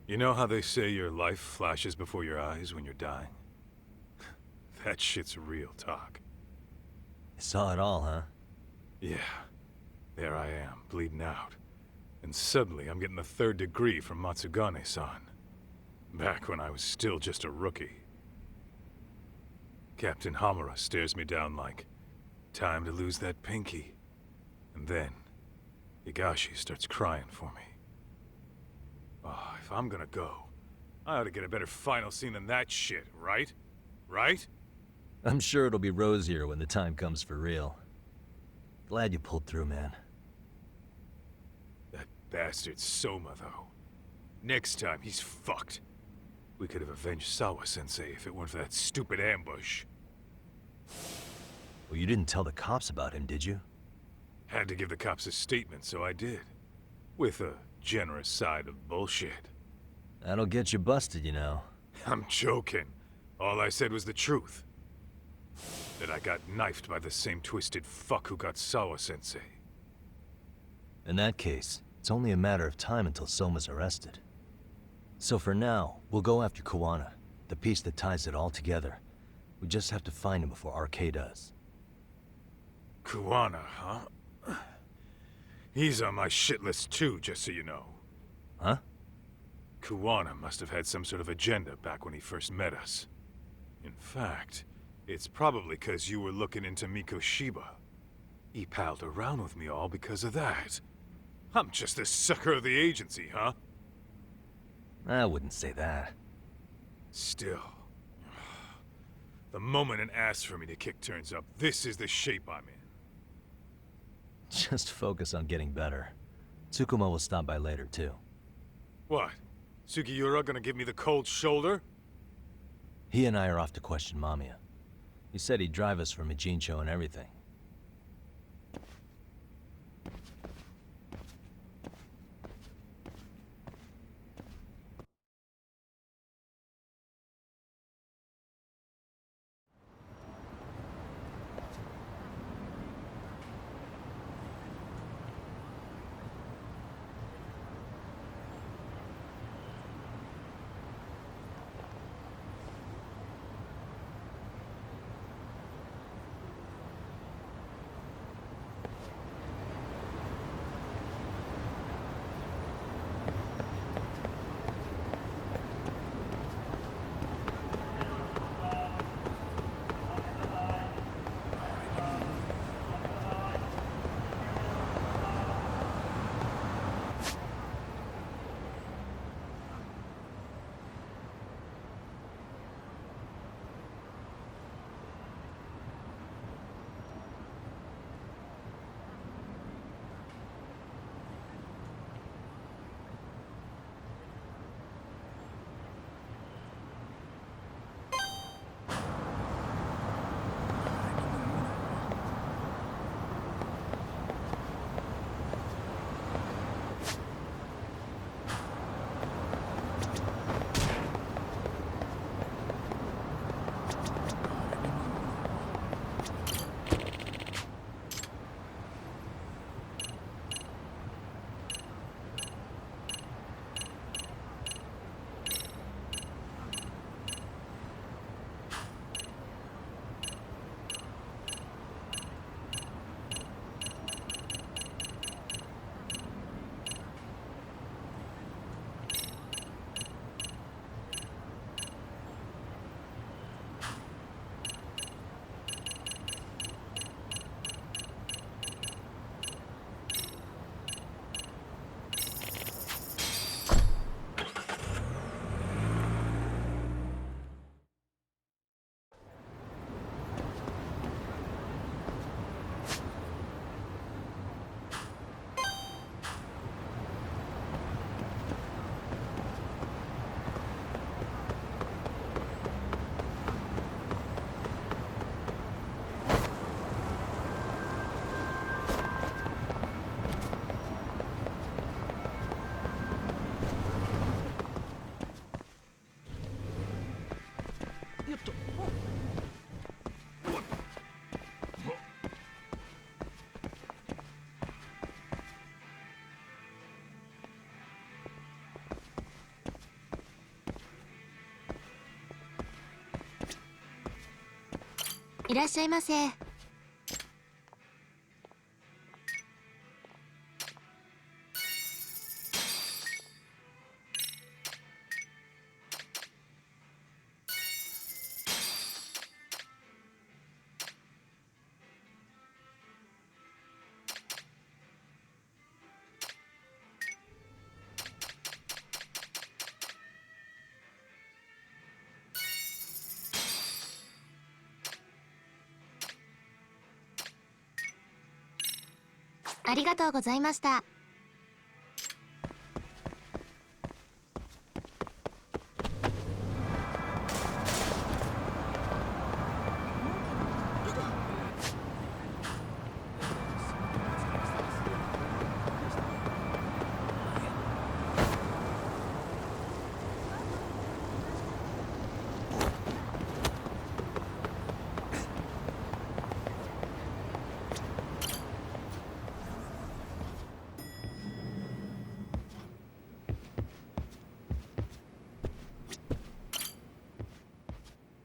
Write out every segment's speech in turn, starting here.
You know how they say your life flashes before your eyes when you're dying? That shit's real talk. You saw it all, huh? Yeah. There I am, bleeding out. And suddenly I'm getting the 3rd degree from Matsugane-san. Back when I was still just a rookie. Captain Hamura stares me down like, time to lose that pinky. And then, Higashi starts crying for me. Oh, if I'm gonna go, I ought to get a better final scene than that shit, right? Right? I'm sure it'll be rosier when the time comes for real. Glad you pulled through, man. That bastard Soma, though. Next time, he's fucked. We could have avenged Sawa-sensei if it weren't for that stupid ambush. Well, you didn't tell the cops about him, did you? Had to give the cops a statement, so I did. With a generous side of bullshit. That'll get you busted, you know. I'm joking. All I said was the truth. That I got knifed by the same twisted fuck who got Sawa-sensei. In that case, it's only a matter of time until Soma's arrested. So for now, we'll go after Kuwana, the piece that ties it all together. We just have to find him before RK does. Kuwana, huh? He's on my shit list too, just so you know. Huh? Kuwana must have had some sort of agenda back when he first met us. In fact, it's probably because you were looking into Mikoshiba. He palled around with me all because of that. I'm just the sucker of the agency, huh? I wouldn't say that. Still. The moment an ass for me to kick turns up, this is the shape I'm in. Just focus on getting better. Tsukuma will stop by later, too. What? Sugiura gonna give me the cold shoulder? He and I are off to question Mamiya. He said he'd drive us from Ijincho and everything. いらっしゃいませ。ありがとうございました。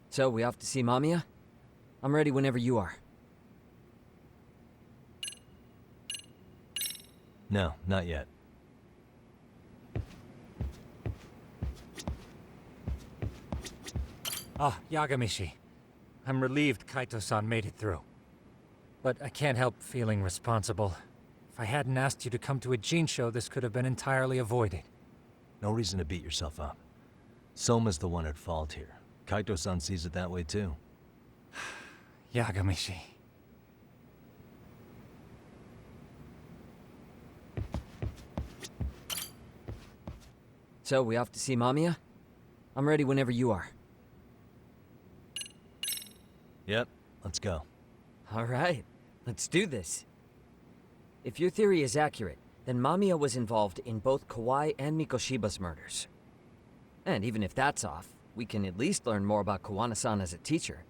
So, we off to see Mamiya? I'm ready whenever you are. No, not yet. Ah, Yagamishi. I'm relieved Kaito-san made it through. But I can't help feeling responsible. If I hadn't asked you to come to a Jinsho, this could have been entirely avoided. No reason to beat yourself up. Soma's the one at fault here. Kaito-san sees it that way too. Yagamishi. So, we off to see Mamiya? I'm ready whenever you are. Yep, let's go. Alright, let's do this. If your theory is accurate, then Mamiya was involved in both Kawai and Mikoshiba's murders. And even if that's off, we can at least learn more about Kawana-san as a teacher.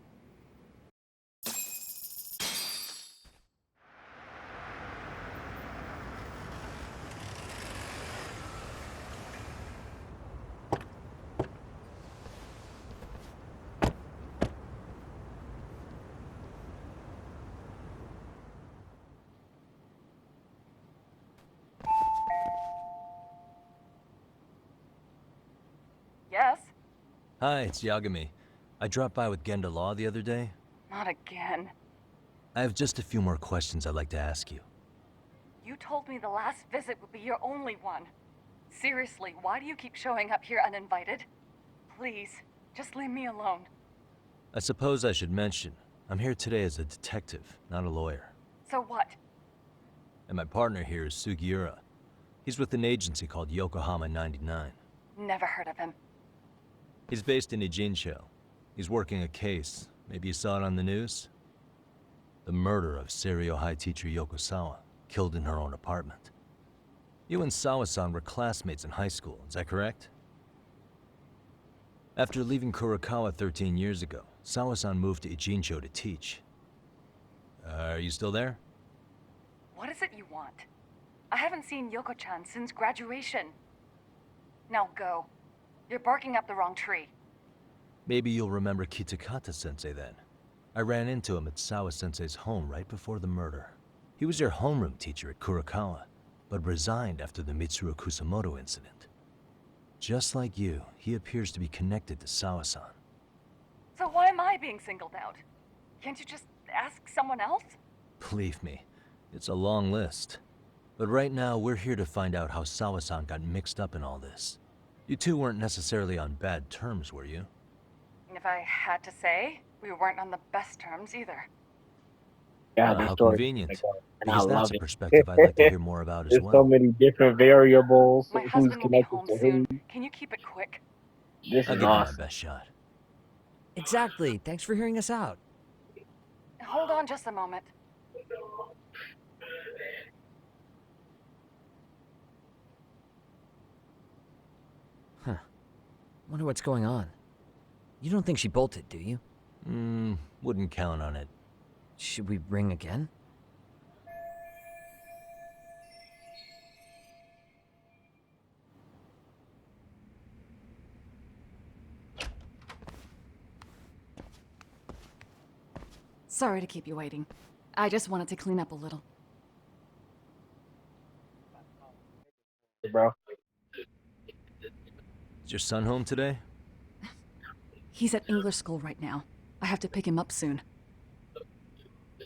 Yes? Hi, it's Yagami. I dropped by with Genda Law the other day. Not again. I have just a few more questions I'd like to ask you. You told me the last visit would be your only one. Seriously, why do you keep showing up here uninvited? Please, just leave me alone. I suppose I should mention, I'm here today as a detective, not a lawyer. So what? And my partner here is Sugiura. He's with an agency called Yokohama 99. Never heard of him. He's based in Ijincho. He's working a case. Maybe you saw it on the news? The murder of Seiryo High teacher Yoko Sawa, killed in her own apartment. You and Sawa-san were classmates in high school, is that correct? After leaving Kurakawa 13 years ago, Sawa-san moved to Ijincho to teach. Are you still there? What is it you want? I haven't seen Yoko-chan since graduation. Now go. You're barking up the wrong tree. Maybe you'll remember Kitakata-sensei then. I ran into him at Sawa-sensei's home right before the murder. He was your homeroom teacher at Kurakawa, but resigned after the Mitsuru Kusamoto incident. Just like you, he appears to be connected to Sawa-san. So why am I being singled out? Can't you just ask someone else? Believe me, it's a long list. But right now, we're here to find out how Sawa-san got mixed up in all this. You two weren't necessarily on bad terms, were you? If I had to say, we weren't on the best terms either. Yeah, the How story. convenient. And I Because that's love a it. perspective I'd like to hear more about as There's well. so many different variables. My Who's husband will be connected home to soon. who? Can you keep it quick? This I'll is give it my awesome. best shot. Exactly, thanks for hearing us out. Hold on just a moment. Wonder what's going on. You don't think she bolted, do you? Wouldn't count on it. Should we ring again? Sorry to keep you waiting. I just wanted to clean up a little. Bro. Is your son home today? He's at English school right now. I have to pick him up soon.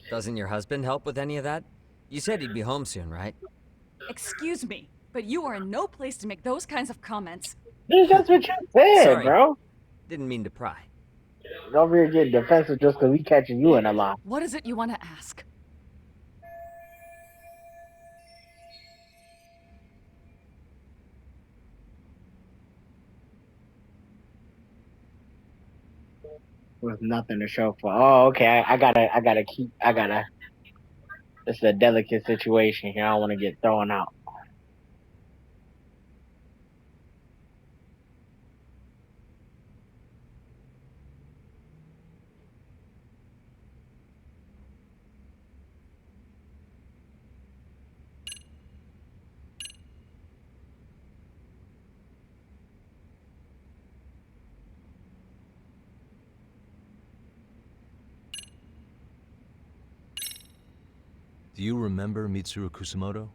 Doesn't your husband help with any of that? You said he'd be home soon, right? Excuse me, but you are in no place to make those kinds of comments. Dude, that's what you said, Sorry. bro. Didn't mean to pry. Over here getting defensive just because we catching you in a lie. What is it you want to ask? With nothing to show for. Oh, okay. I gotta. This is a delicate situation here. I don't want to get thrown out. Do you remember Mitsuru Kusamoto?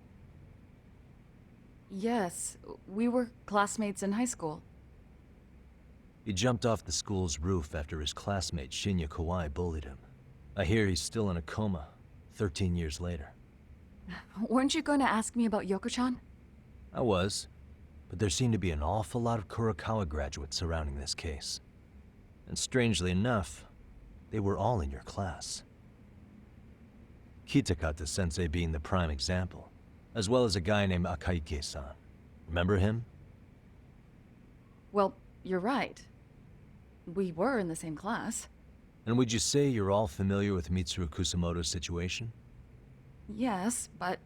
Yes, we were classmates in high school. He jumped off the school's roof after his classmate Shinya Kawai bullied him. I hear he's still in a coma, 13 years later. Weren't you going to ask me about Yoko-chan? I was, but there seemed to be an awful lot of Kurokawa graduates surrounding this case. And strangely enough, they were all in your class. Kitakata-sensei being the prime example, as well as a guy named Akaike-san. Remember him? Well, you're right. We were in the same class. And would you say you're all familiar with Mitsuru Kusamoto's situation? Yes, but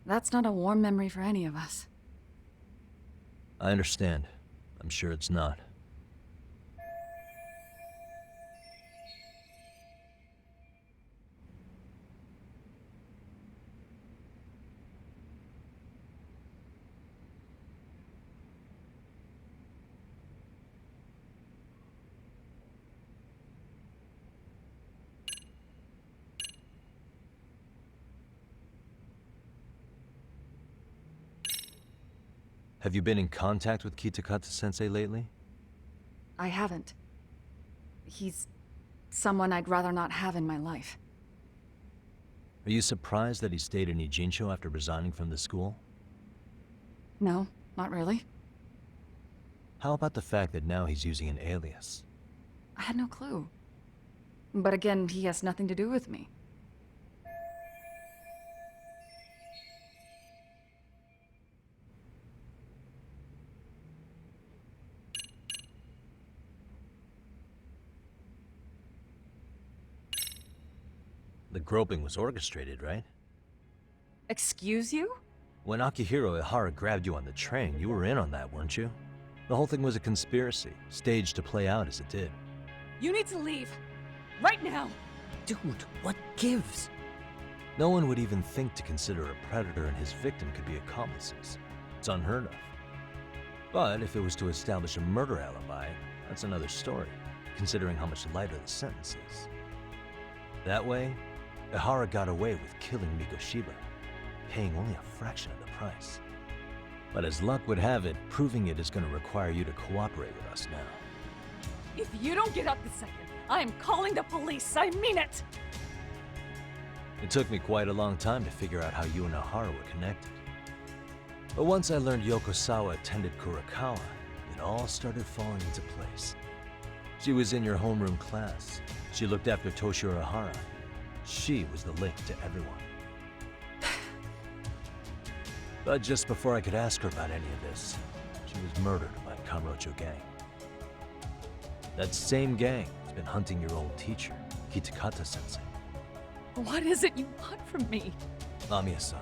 that's not a warm memory for any of us. I understand. I'm sure it's not. Have you been in contact with Kitakata-sensei lately? I haven't. He's someone I'd rather not have in my life. Are you surprised that he stayed in Ijincho after resigning from the school? No, not really. How about the fact that now he's using an alias? I had no clue. But again, he has nothing to do with me. The groping was orchestrated, right? Excuse you? When Akihiro Ihara grabbed you on the train, you were in on that, weren't you? The whole thing was a conspiracy, staged to play out as it did. You need to leave. Right now. Dude, what gives? No one would even think to consider a predator and his victim could be accomplices. It's unheard of. But if it was to establish a murder alibi, that's another story, considering how much lighter the sentence is. That way, Ihara got away with killing Mikoshiba, paying only a fraction of the price. But as luck would have it, proving it is going to require you to cooperate with us now. If you don't get up this second, I am calling the police. I mean it. It took me quite a long time to figure out how you and Ihara were connected. But once I learned Yokosawa attended Kurokawa, it all started falling into place. She was in your homeroom class. She looked after Toshiro Ihara. She was the link to everyone. But just before I could ask her about any of this, she was murdered by the Kamurocho gang. That same gang has been hunting your old teacher, Kitakata-sensei. What is it you want from me? Lamia-san,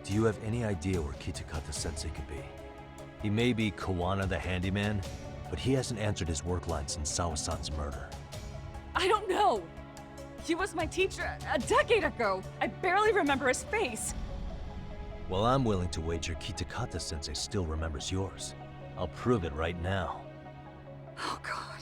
do you have any idea where Kitakata-sensei could be? He may be Kawana the handyman, but he hasn't answered his work line since Sawa-san's murder. I don't know. He was my teacher a decade ago. I barely remember his face. Well, I'm willing to wager Kitakata-sensei still remembers yours. I'll prove it right now. Oh, God.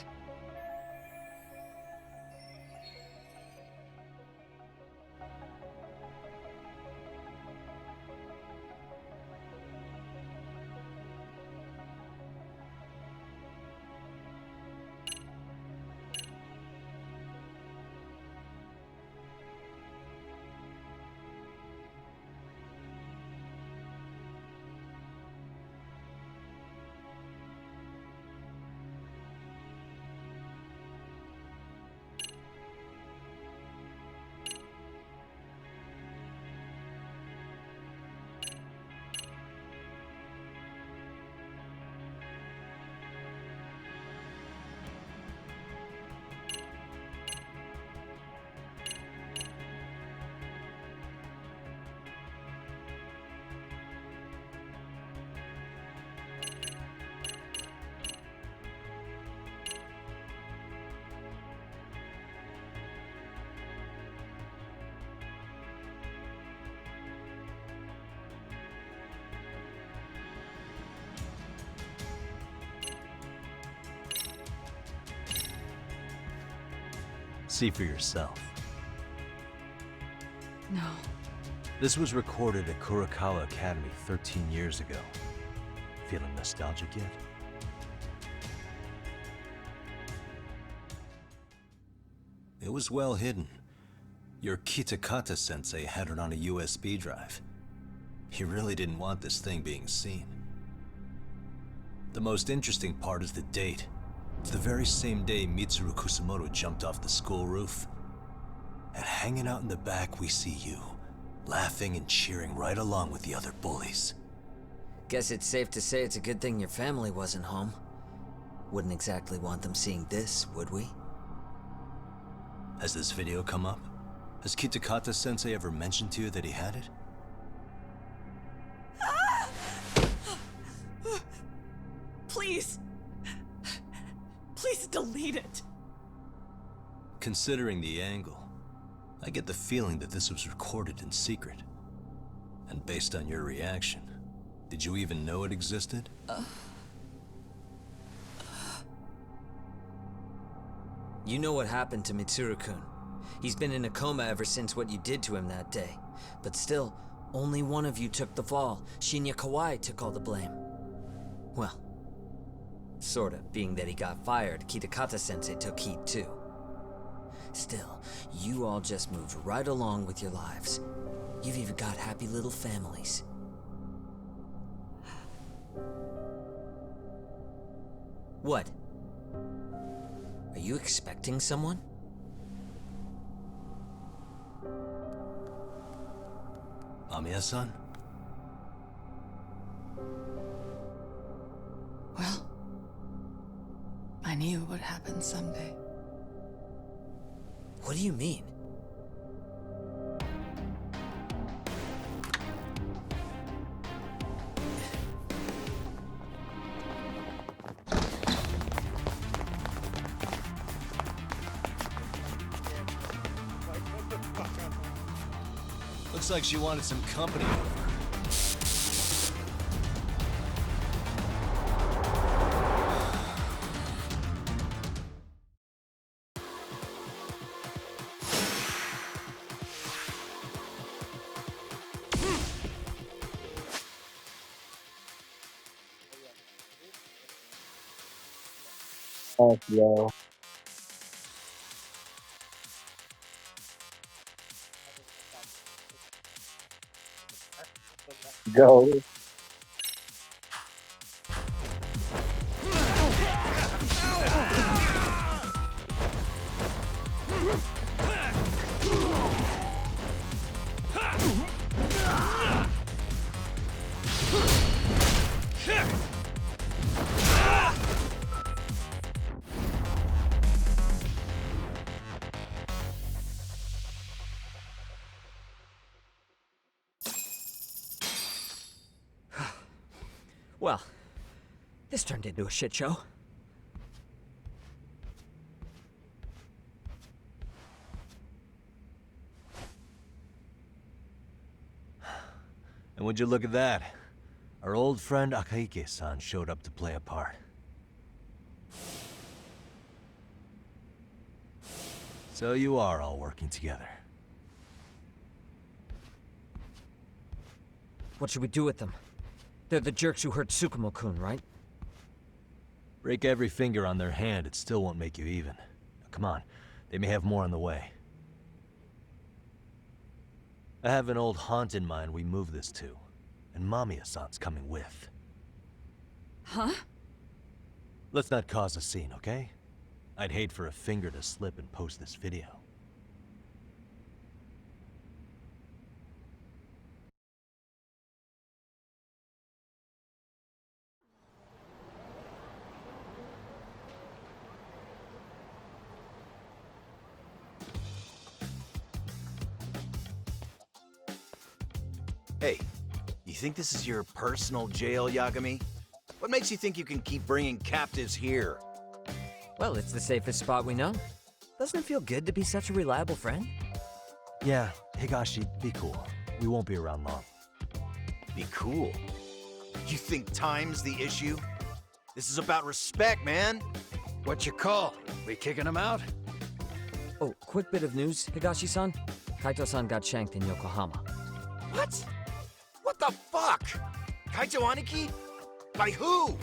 see for yourself. No. This was recorded at Kurakawa Academy 13 years ago. Feeling nostalgic yet? It was well hidden. Your Kitakata-sensei had it on a USB drive. He really didn't want this thing being seen. The most interesting part is the date. It's the very same day Mitsuru Kusamoto jumped off the school roof. And hanging out in the back, we see you, laughing and cheering right along with the other bullies. Guess it's safe to say it's a good thing your family wasn't home. Wouldn't exactly want them seeing this, would we? Has this video come up? Has Kitakata-sensei ever mentioned to you that he had it? Please. Please delete it. Considering the angle, I get the feeling that this was recorded in secret. And based on your reaction, did you even know it existed? You know what happened to Mitsuru-kun. He's been in a coma ever since what you did to him that day. But still, only one of you took the fall. Shinya Kawai took all the blame. Well, sorta, being that he got fired, Kitakata-sensei took heat too. Still, you all just moved right along with your lives. You've even got happy little families. What? Are you expecting someone? Mamiya-san? Well, I knew it would happen someday. What do you mean? Looks like she wanted some company over. Oh, yo. Go. Well, this turned into a shit show. And would you look at that? Our old friend Akaike-san showed up to play a part. So you are all working together. What should we do with them? They're the jerks who hurt Tsukumo-kun, right? Break every finger on their hand, it still won't make you even. Come on, they may have more on the way. I have an old haunt in mind we move this to, and Mamiya-san's coming with. Huh? Let's not cause a scene, okay? I'd hate for a finger to slip and post this video. Hey, you think this is your personal jail, Yagami? What makes you think you can keep bringing captives here? Well, it's the safest spot we know. Doesn't it feel good to be such a reliable friend? Yeah, Higashi, be cool. We won't be around long. Be cool. You think time's the issue? This is about respect, man. What you call? We kicking him out? Oh, quick bit of news, Higashi-san. Kaito-san got shanked in Yokohama. What? What the fuck? Kaito Aniki? By who?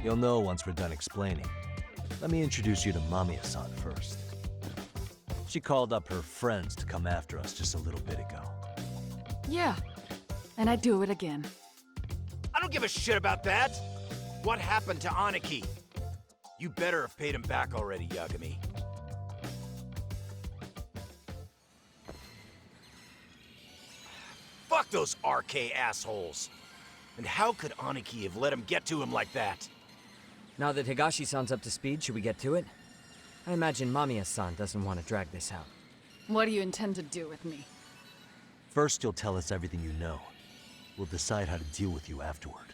You'll know once we're done explaining. Let me introduce you to Mamiya-san first. She called up her friends to come after us just a little bit ago. Yeah, and I'd do it again. I don't give a shit about that. What happened to Aniki? You better have paid him back already, Yagami. Fuck those RK assholes. And how could Aniki have let him get to him like that? Now that Higashi-san's up to speed, should we get to it? I imagine Mamiya-san doesn't want to drag this out. What do you intend to do with me? First, you'll tell us everything you know. We'll decide how to deal with you afterward.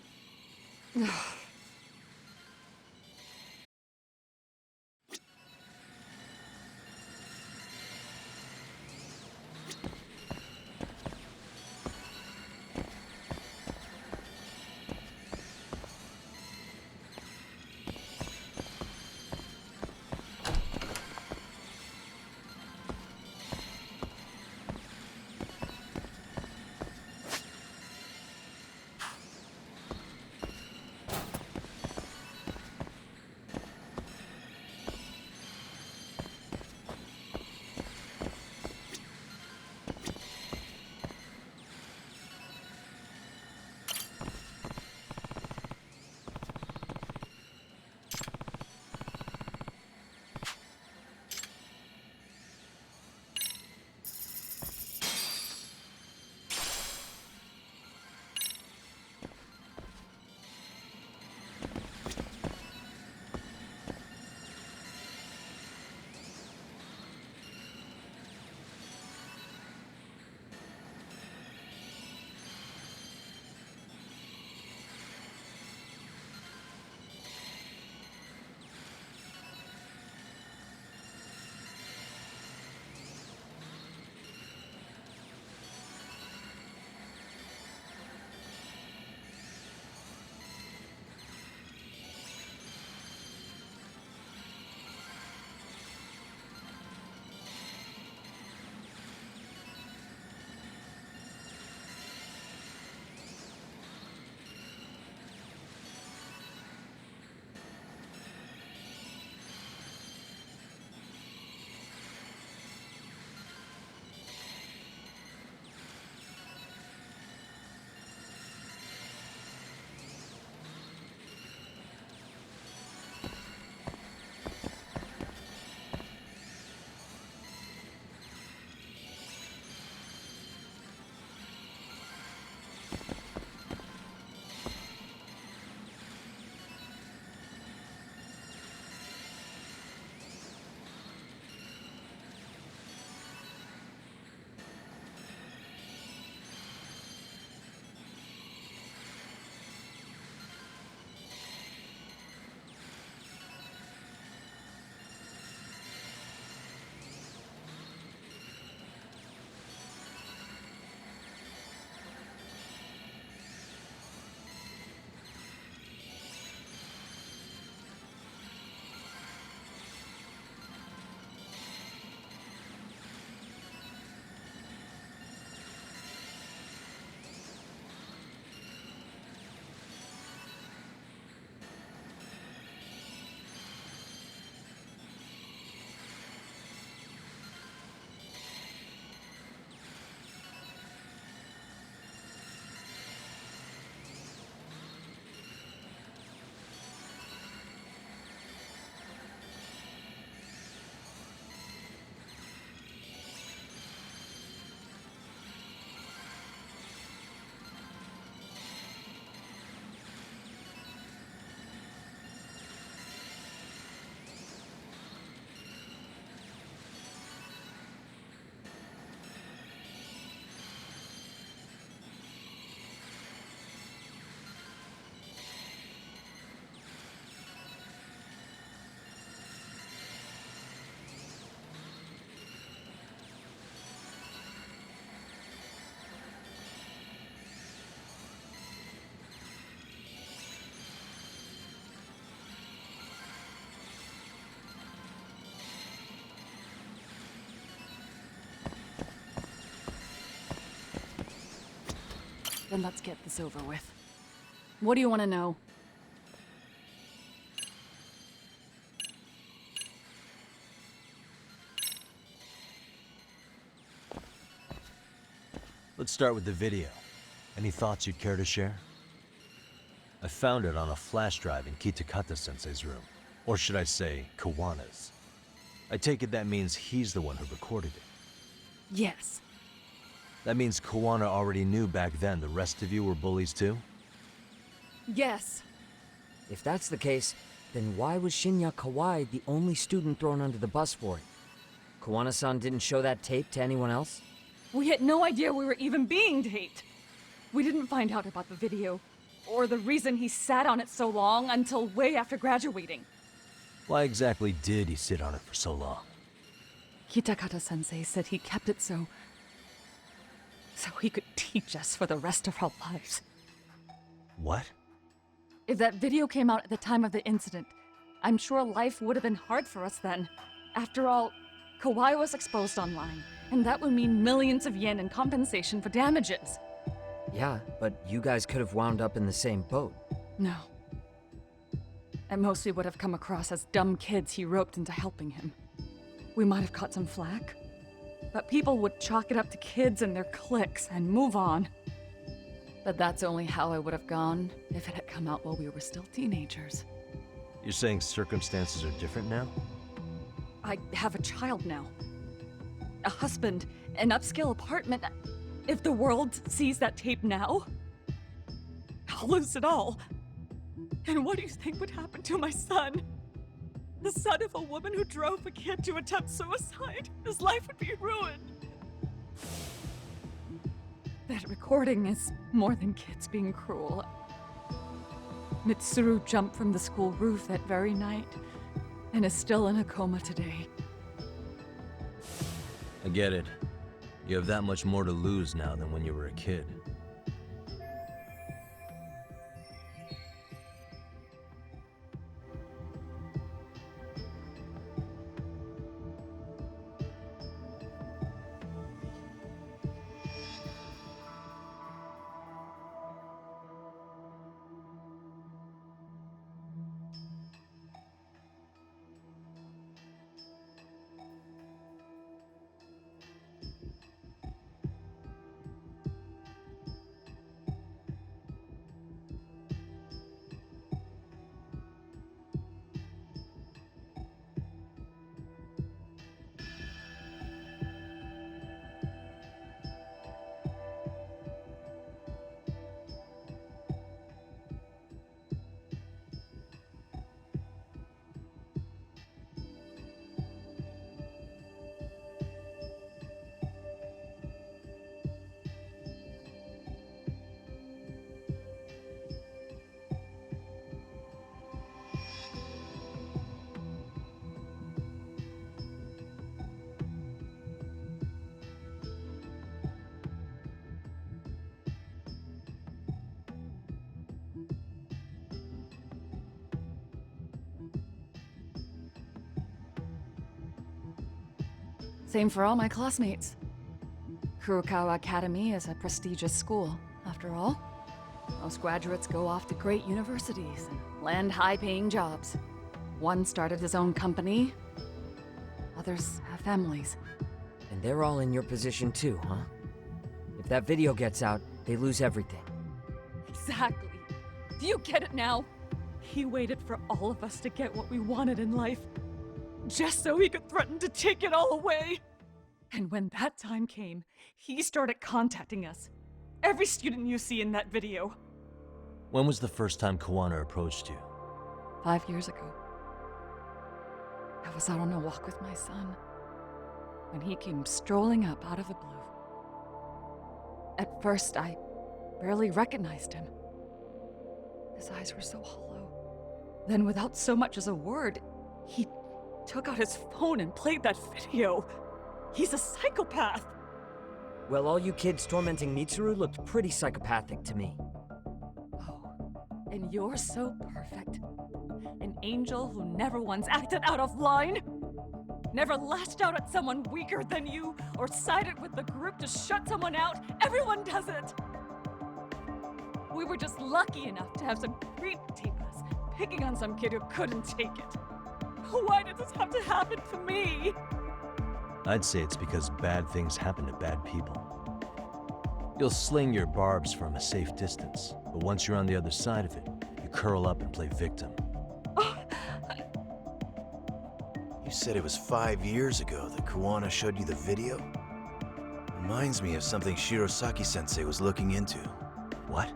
Then let's get this over with. What do you want to know? Let's start with the video. Any thoughts you'd care to share? I found it on a flash drive in Kitakata-sensei's room. Or should I say, Kawana's. I take it that means he's the one who recorded it. Yes. That means Kawana already knew back then the rest of you were bullies too? Yes. If that's the case, then why was Shinya Kawai the only student thrown under the bus for it? Kawana-san didn't show that tape to anyone else? We had no idea we were even being taped. We didn't find out about the video, or the reason he sat on it so long until way after graduating. Why exactly did he sit on it for so long? Kitakata-sensei said he kept it so he could teach us for the rest of our lives. What? If that video came out at the time of the incident, I'm sure life would have been hard for us then. After all, Kawai was exposed online, and that would mean millions of yen in compensation for damages. Yeah, but you guys could have wound up in the same boat. No. At most, we would have come across as dumb kids he roped into helping him. We might have caught some flack, but people would chalk it up to kids and their cliques and move on. But that's only how it would have gone if it had come out while we were still teenagers. You're saying circumstances are different now? I have a child now. A husband, an upscale apartment. If the world sees that tape now, I'll lose it all. And what do you think would happen to my son? The son of a woman who drove a kid to attempt suicide. His life would be ruined. That recording is more than kids being cruel. Mitsuru jumped from the school roof that very night and is still in a coma today. I get it. You have that much more to lose now than when you were a kid. Same for all my classmates. Kurokawa Academy is a prestigious school, after all. Most graduates go off to great universities and land high-paying jobs. One started his own company. Others have families. And they're all in your position too, huh? If that video gets out, they lose everything. Exactly. Do you get it now? He waited for all of us to get what we wanted in life, just so he could threaten to take it all away. And when that time came, he started contacting us. Every student you see in that video. When was the first time Kawana approached you? 5 years ago. I was out on a walk with my son when he came strolling up out of the blue. At first, I barely recognized him. His eyes were so hollow. Then, without so much as a word, he took out his phone and played that video. He's a psychopath! Well, all you kids tormenting Mitsuru looked pretty psychopathic to me. Oh, and you're so perfect. An angel who never once acted out of line. Never lashed out at someone weaker than you, or sided with the group to shut someone out. Everyone does it! We were just lucky enough to have some creep tape us, picking on some kid who couldn't take it. Why did this have to happen to me? I'd say it's because bad things happen to bad people. You'll sling your barbs from a safe distance, but once you're on the other side of it, you curl up and play victim. You said it was 5 years ago that Kuwana showed you the video? Reminds me of something Shirosaki-sensei was looking into. What?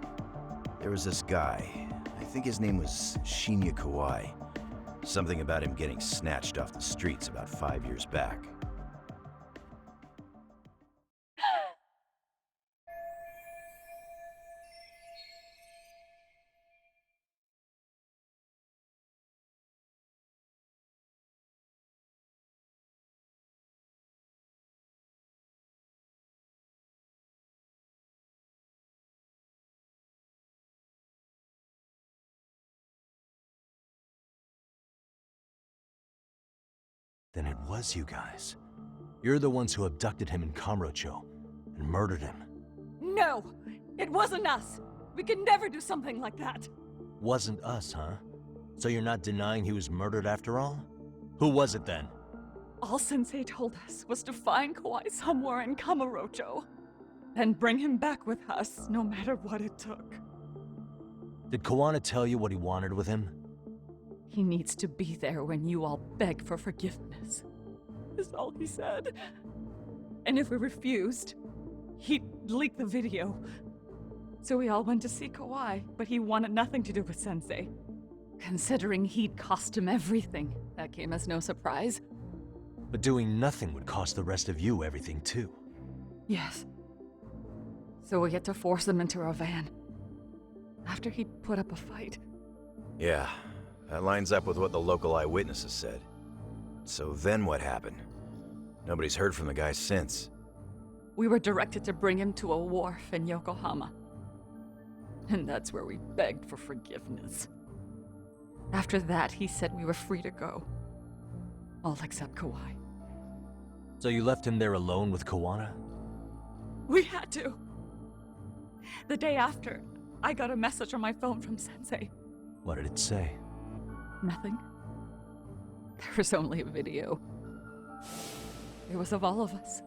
There was this guy. I think his name was Shinya Kawai. Something about him getting snatched off the streets about 5 years back. Then it was you guys. You're the ones who abducted him in Kamurocho and murdered him. No! It wasn't us! We could never do something like that! Wasn't us, huh? So you're not denying he was murdered after all? Who was it then? All Sensei told us was to find Kawai somewhere in Kamurocho, and bring him back with us, no matter what it took. Did Kawana tell you what he wanted with him? He needs to be there when you all beg for forgiveness. Is all he said. And if we refused, he'd leak the video. So we all went to see Kawai, but he wanted nothing to do with Sensei. Considering he'd cost him everything, that came as no surprise. But doing nothing would cost the rest of you everything too. Yes. So we had to force him into our van. After he'd put up a fight. Yeah, that lines up with what the local eyewitnesses said. So then what happened? Nobody's heard from the guy since. We were directed to bring him to a wharf in Yokohama. And that's where we begged for forgiveness. After that, he said we were free to go. All except Kawai. So you left him there alone with Kawana? We had to. The day after, I got a message on my phone from Sensei. What did it say? Nothing. There was only a video. It was of all of us,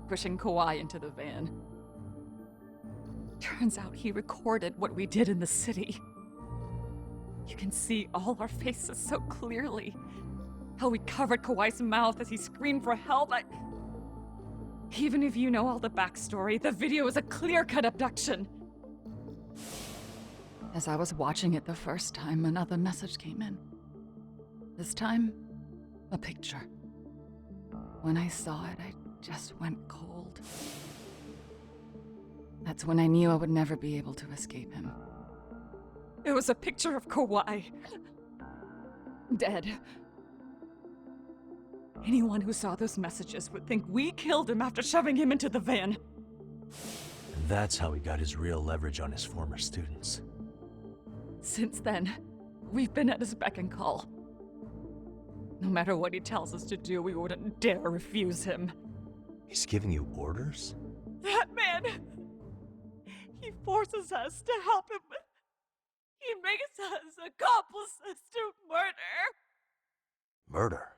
pushing Kawai into the van. Turns out he recorded what we did in the city. You can see all our faces so clearly. How we covered Kawai's mouth as he screamed for help. Even if you know all the backstory, the video is a clear-cut abduction. As I was watching it the first time, another message came in. This time, a picture. When I saw it, I just went cold. That's when I knew I would never be able to escape him. It was a picture of Kawai. Dead. Anyone who saw those messages would think we killed him after shoving him into the van. And that's how he got his real leverage on his former students. Since then, we've been at his beck and call. No matter what he tells us to do, we wouldn't dare refuse him. He's giving you orders? That man! He forces us to help him. He makes us accomplices to murder. Murder?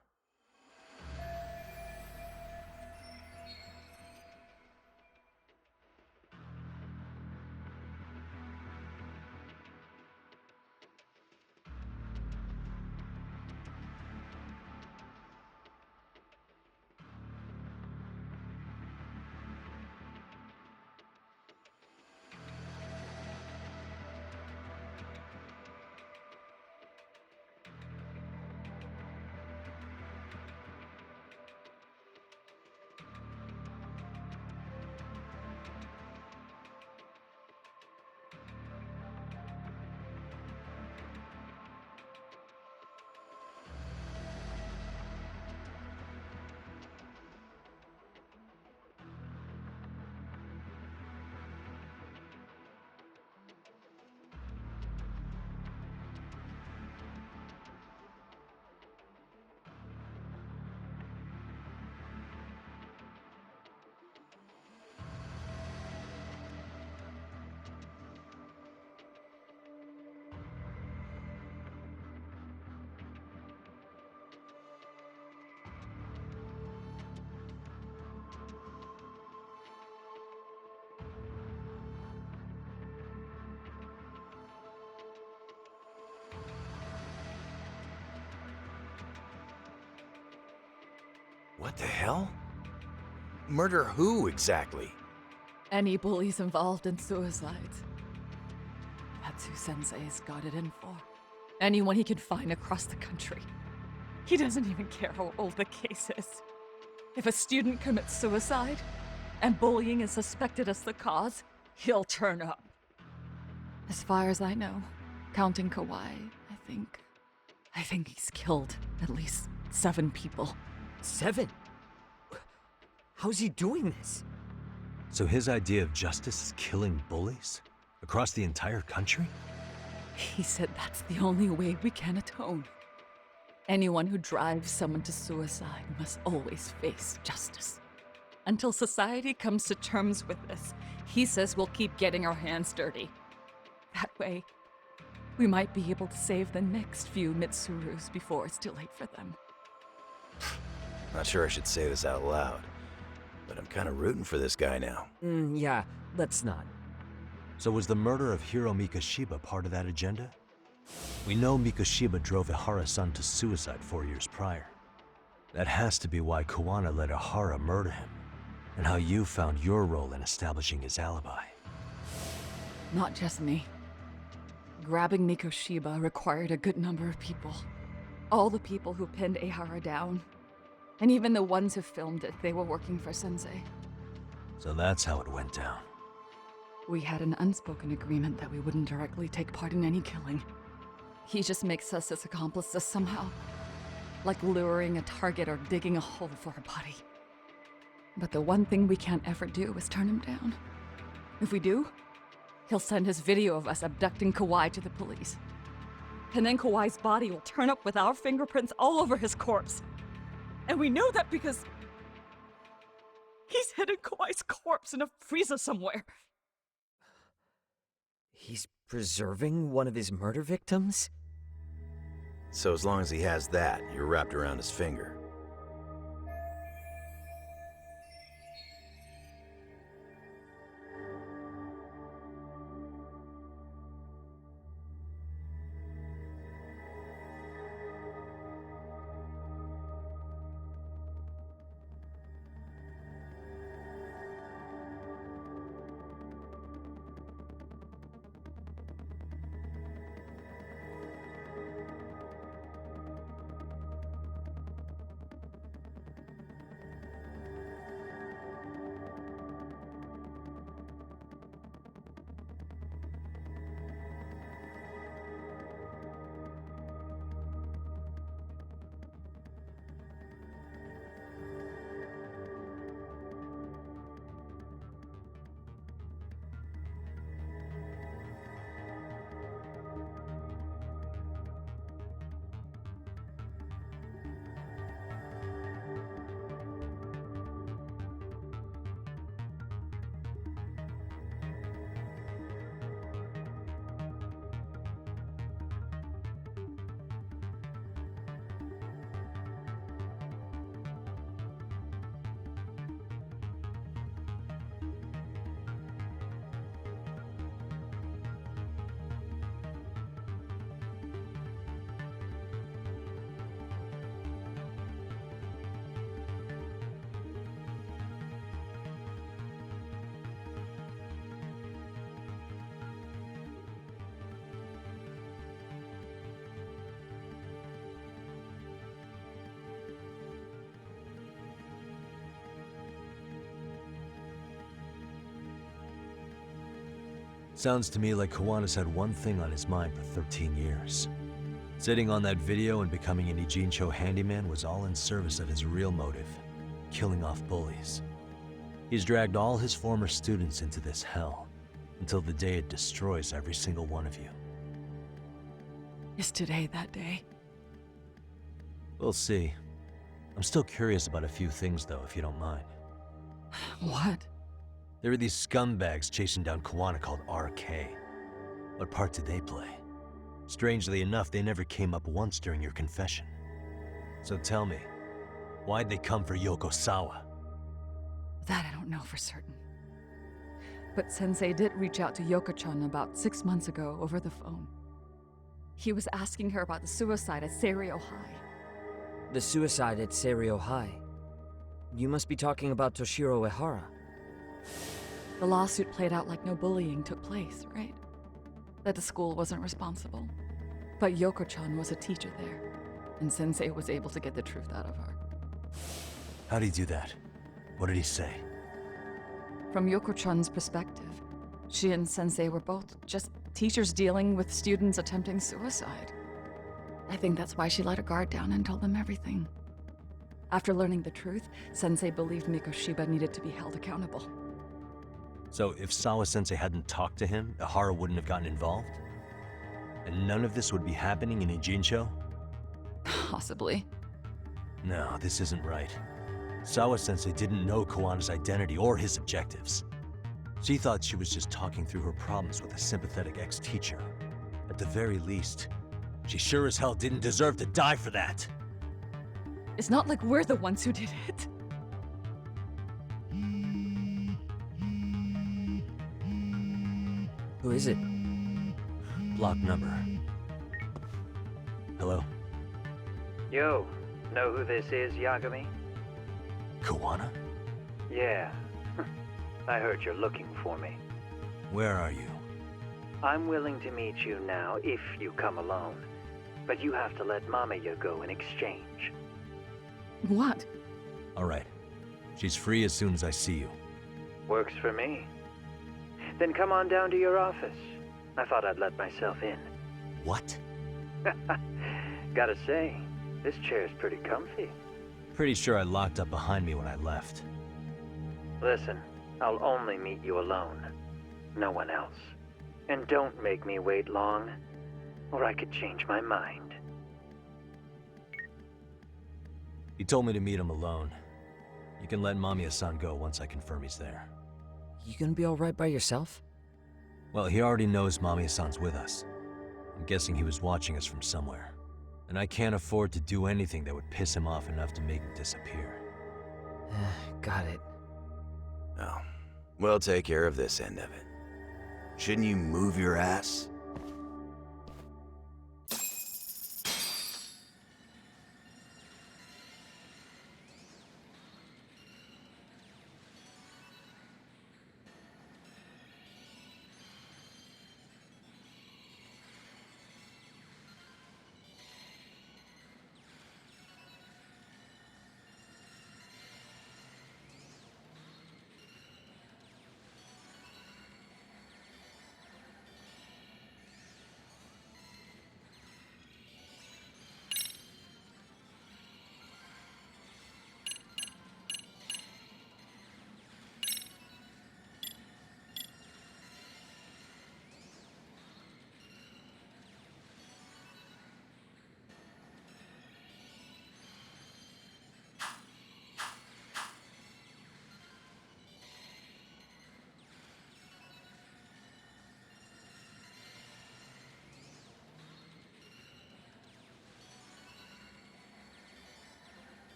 What the hell? Murder who, exactly? Any bullies involved in suicides. That's who Sensei's got it in for. Anyone he can find across the country. He doesn't even care how old the case is. If a student commits suicide, and bullying is suspected as the cause, he'll turn up. As far as I know, counting Kawhi, I think he's killed at least 7 people. 7? How's he doing this? So his idea of justice is killing bullies? Across the entire country? He said that's the only way we can atone. Anyone who drives someone to suicide must always face justice. Until society comes to terms with this, he says we'll keep getting our hands dirty. That way, we might be able to save the next few Mitsurus before it's too late for them. Not sure I should say this out loud, but I'm kind of rooting for this guy now. Yeah, let's not. So was the murder of Hiro Mikoshiba part of that agenda? We know Mikoshiba drove Ihara-san to suicide 4 years prior. That has to be why Kawana let Ihara murder him, and how you found your role in establishing his alibi. Not just me. Grabbing Mikoshiba required a good number of people. All the people who pinned Ihara down. And even the ones who filmed it, they were working for Sensei. So that's how it went down. We had an unspoken agreement that we wouldn't directly take part in any killing. He just makes us his accomplices somehow. Like luring a target or digging a hole for a body. But the one thing we can't ever do is turn him down. If we do, he'll send his video of us abducting Kawhi to the police. And then Kawhi's body will turn up with our fingerprints all over his corpse. And we know that because he's hidden Kawhi's corpse in a freezer somewhere. He's preserving one of his murder victims? So as long as he has that, you're wrapped around his finger. Sounds to me like Kawana's had one thing on his mind for 13 years. Sitting on that video and becoming an Ijincho handyman was all in service of his real motive, killing off bullies. He's dragged all his former students into this hell, until the day it destroys every single one of you. Is today that day? We'll see. I'm still curious about a few things though, if you don't mind. What? There are these scumbags chasing down Kawana called RK. What part did they play? Strangely enough, they never came up once during your confession. So tell me, why'd they come for Yokosawa? That I don't know for certain. But Sensei did reach out to Yoko-chan about 6 months ago over the phone. He was asking her about the suicide at Seiryo High. The suicide at Seiryo High? You must be talking about Toshiro Ehara. The lawsuit played out like no bullying took place, right? That the school wasn't responsible. But Yoko-chan was a teacher there, and Sensei was able to get the truth out of her. How'd he do that? What did he say? From Yoko-chan's perspective, she and Sensei were both just teachers dealing with students attempting suicide. I think that's why she let her guard down and told them everything. After learning the truth, Sensei believed Mikoshiba needed to be held accountable. So if Sawa-sensei hadn't talked to him, Ehara wouldn't have gotten involved? And none of this would be happening in Ijincho? Possibly. No, this isn't right. Sawa-sensei didn't know Kawana's identity or his objectives. She thought she was just talking through her problems with a sympathetic ex-teacher. At the very least, she sure as hell didn't deserve to die for that. It's not like we're the ones who did it. Who is it? Block number. Hello? Yo, know who this is, Yagami? Kawana? Yeah. I heard you're looking for me. Where are you? I'm willing to meet you now if you come alone. But you have to let Mamiya go in exchange. What? Alright. She's free as soon as I see you. Works for me. Then come on down to your office. I thought I'd let myself in. What? Gotta say, this chair's pretty comfy. Pretty sure I locked up behind me when I left. Listen, I'll only meet you alone. No one else. And don't make me wait long, or I could change my mind. He told me to meet him alone. You can let Mamiya-san go once I confirm he's there. You gonna be alright by yourself? Well, he already knows Mamiya-san's with us. I'm guessing he was watching us from somewhere. And I can't afford to do anything that would piss him off enough to make him disappear. Got it. Oh, we'll take care of this end of it. Shouldn't you move your ass?